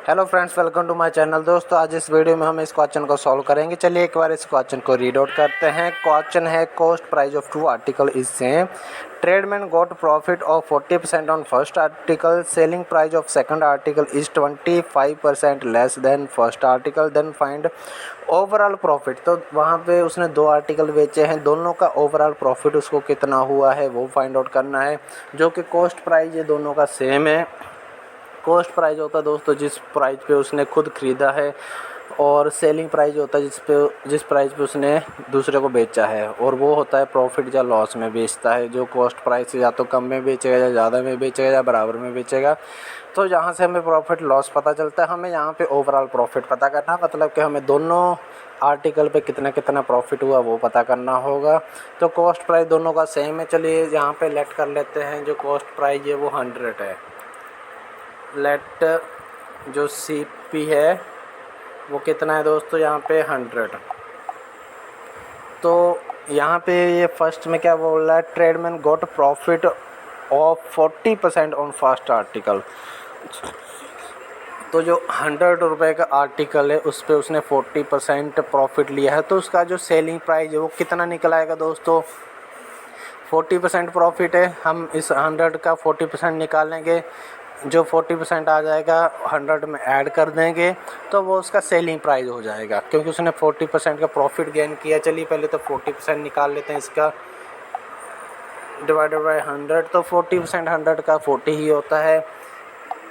Hello friends, welcome to my channel. दोस्तों, आज इस वीडियो में हम इस क्वेश्चन को सॉल्व करेंगे। चलिए एक बार इस क्वेश्चन को रीड आउट करते हैं। क्वेश्चन है cost price of two article is same, tradesman got profit of 40% on first article, selling price of second article is 25% less than first article, then find overall profit. तो वहाँ पे उसने दो article बेचे हैं, दोनों का ओवरऑल प्रॉफिट उसको कितना हुआ है वो फाइंड आउट करना है। जो कि कॉस्ट प्राइस ये दोनों का सेम है। कॉस्ट प्राइस होता है दोस्तों जिस प्राइस पे उसने खुद ख़रीदा है, और सेलिंग प्राइस होता है जिस प्राइस पे उसने दूसरे को बेचा है, और वो होता है प्रॉफिट या लॉस में बेचता है। जो कॉस्ट प्राइस से या तो कम में बेचेगा या ज़्यादा में बेचेगा या बराबर में बेचेगा। तो यहाँ से हमें प्रॉफिट लॉस पता चलता है। हमें यहाँ पे ओवरऑल प्रॉफिट पता करना, मतलब कि हमें दोनों आर्टिकल पे कितना कितना प्रॉफिट हुआ वो पता करना होगा। तो कॉस्ट प्राइस दोनों का सेम है। चलिए यहाँ पे लेट कर लेते हैं। जो कॉस्ट प्राइस है वो 100 है। लेट जो CP है वो कितना है दोस्तों, यहाँ पे 100। तो यहाँ पे ये फर्स्ट में क्या बोल रहा है, tradesman got profit of 40% on first article. तो जो 100 रुपये का आर्टिकल है उस पर उसने 40% प्रॉफिट लिया है। तो उसका जो सेलिंग प्राइस है वो कितना निकल आएगा दोस्तों, 40% प्रॉफिट है। हम इस 100 का 40% निकालेंगे, जो 40% आ जाएगा 100 में ऐड कर देंगे तो वो उसका सेलिंग प्राइस हो जाएगा, क्योंकि उसने 40% का प्रॉफिट गेन किया। चलिए पहले तो 40% निकाल लेते हैं इसका, डिवाइडेड बाय 100। तो 40% 100 का 40 ही होता है।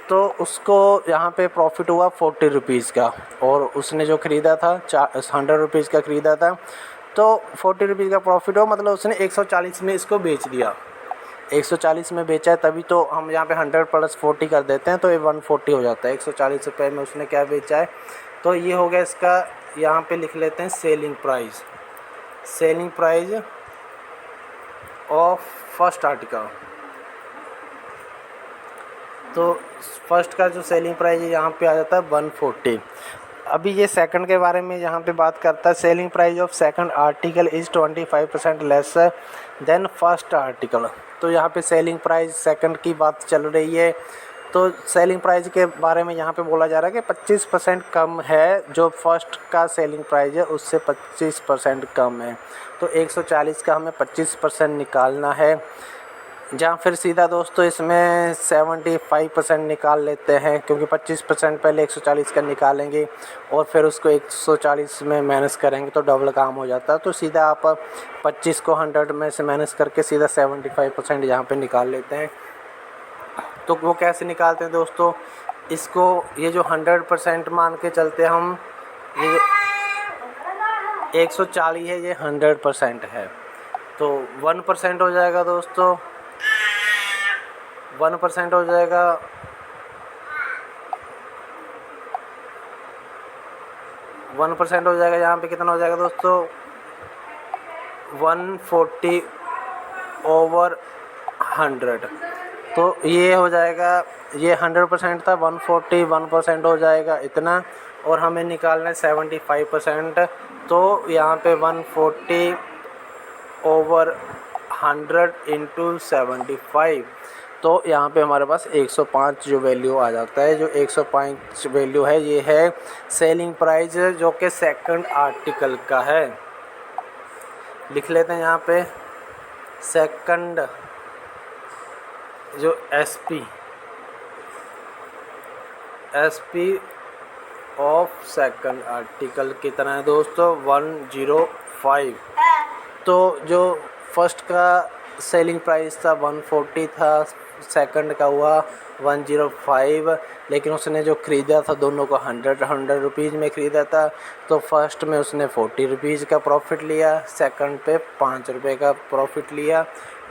तो उसको यहाँ पे प्रॉफिट हुआ 40 रुपीज़ का, और उसने जो ख़रीदा था 100 रुपीज़ का ख़रीदा था। तो 40 रुपीज़ का प्रॉफिट हो, मतलब उसने 140 में इसको बेच दिया। 140 में बेचा है, तभी तो हम यहाँ पे 100 + 40 कर देते हैं तो ये 140 हो जाता है। 140 रुपये में उसने क्या बेचा है। तो ये हो गया इसका। यहाँ पे लिख लेते हैं selling price. Selling price of first article. तो फर्स्ट का जो सेलिंग प्राइस है यहाँ पे आ जाता है 140। अभी ये सेकंड के बारे में यहाँ पे बात करता है। Selling price of second article is 25% less than first article. तो यहाँ पे सेलिंग प्राइस सेकंड की बात चल रही है। तो सेलिंग प्राइस के बारे में यहाँ पे बोला जा रहा है कि 25% कम है। जो फर्स्ट का सेलिंग प्राइस है उससे 25% कम है। तो 140 का हमें 25% निकालना है। जहाँ फिर सीधा दोस्तों इसमें 75% निकाल लेते हैं, क्योंकि 25% पहले 140 का निकालेंगे और फिर उसको 140 में माइनस करेंगे तो डबल काम हो जाता है। तो सीधा आप 25 को 100 में से माइनस करके सीधा 75% यहाँ पे निकाल लेते हैं। तो वो कैसे निकालते हैं दोस्तों, इसको ये जो 100% मान के चलते हैं हम, ये 140 है, ये 100% है। तो 1% हो जाएगा दोस्तों, 1% हो जाएगा। 1% हो जाएगा। यहाँ पे कितना हो जाएगा दोस्तों, 140 ओवर 100। तो ये हो जाएगा, ये 100% था, 140 1% हो जाएगा इतना, और हमें निकालना है 75%। तो यहाँ पे 140 ओवर 100 इंटू 75। तो यहाँ पे हमारे पास 105 जो वैल्यू आ जाता है। जो 105 वैल्यू है ये है सेलिंग प्राइस, जो कि सेकंड आर्टिकल का है। लिख लेते हैं यहाँ पे सेकंड जो SP ऑफ सेकंड आर्टिकल कितना है दोस्तों, 105। तो जो फर्स्ट का सेलिंग प्राइस था 140 था, सेकंड का हुआ 105। लेकिन उसने जो ख़रीदा था दोनों को 100 रुपीज़ में ख़रीदा था। तो फर्स्ट में उसने 40 रुपीज़ का प्रॉफिट लिया, सेकंड पे 5 रुपये का प्रॉफिट लिया।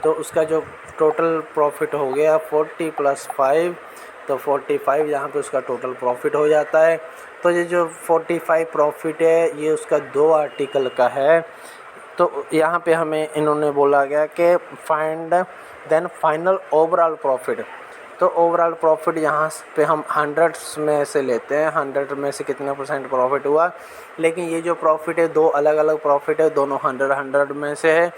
तो उसका जो टोटल प्रॉफिट हो गया 40 + 5। तो 45 यहाँ पे उसका टोटल प्रॉफिट हो जाता है। तो ये जो 45 प्रॉफिट है ये उसका दो आर्टिकल का है। तो यहाँ पे हमें इन्होंने बोला गया कि find then final overall profit. तो ओवरऑल प्रॉफिट यहाँ पे हम 100 में से लेते हैं, 100 में से कितना % प्रॉफिट हुआ। लेकिन ये जो प्रॉफिट है दो अलग अलग प्रॉफिट है, दोनों 100 में से है।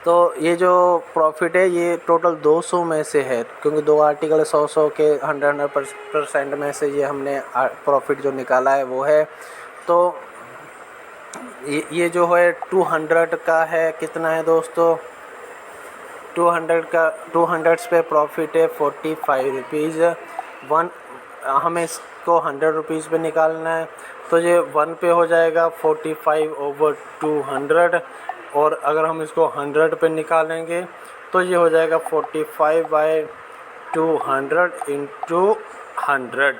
तो ये जो प्रॉफिट है ये टोटल 200 में से है, क्योंकि 2 आर्टिकल 100 के 100% में से ये हमने प्रॉफिट जो निकाला है वो है। तो ये जो है 200 का है, कितना है दोस्तों, 200 पे प्रॉफिट है 45 रुपीज़। हमें इसको 100 रुपीज़ पे निकालना है, तो ये 1 पे हो जाएगा 45/200, और अगर हम इसको 100 पे निकालेंगे तो ये हो जाएगा 45/200 इंटू 100,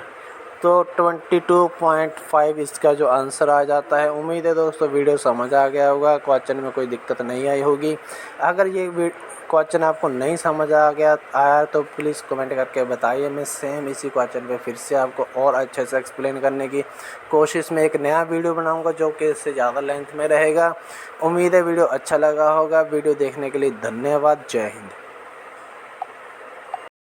तो 22.5 इसका जो आंसर आ जाता है। उम्मीद है दोस्तों वीडियो समझ आ गया होगा, क्वेश्चन में कोई दिक्कत नहीं आई होगी। अगर ये क्वेश्चन आपको नहीं समझ आया तो प्लीज़ कमेंट करके बताइए। मैं सेम इसी क्वेश्चन पे फिर से आपको और अच्छे से एक्सप्लेन करने की कोशिश में एक नया वीडियो बनाऊंगा, जो कि इससे ज़्यादा लेंथ में रहेगा। उम्मीद है वीडियो अच्छा लगा होगा। वीडियो देखने के लिए धन्यवाद। जय हिंद।